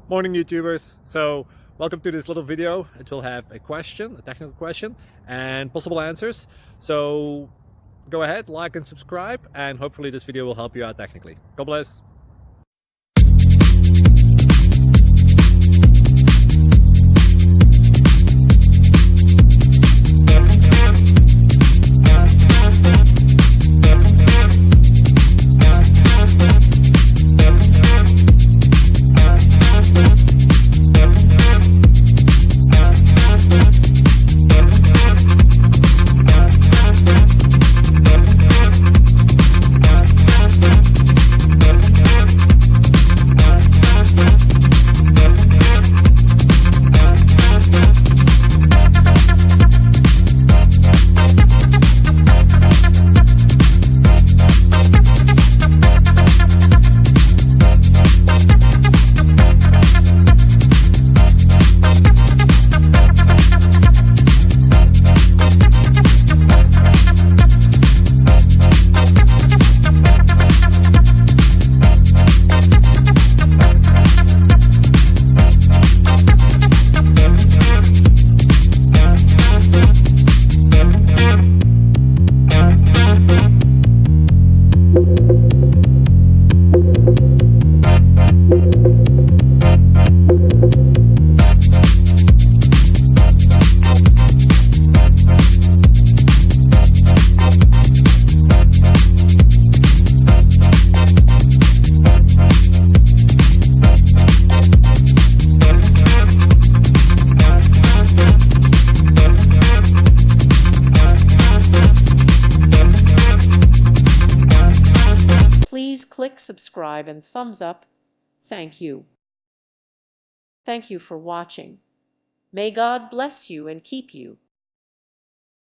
Morning YouTubers. So welcome to this little video. It will have a question, a technical question, and possible answers. So go ahead, like and subscribe, and hopefully this video will help you out technically. God bless. Please click subscribe and thumbs up. Thank you. Thank you for watching. May God bless you and keep you.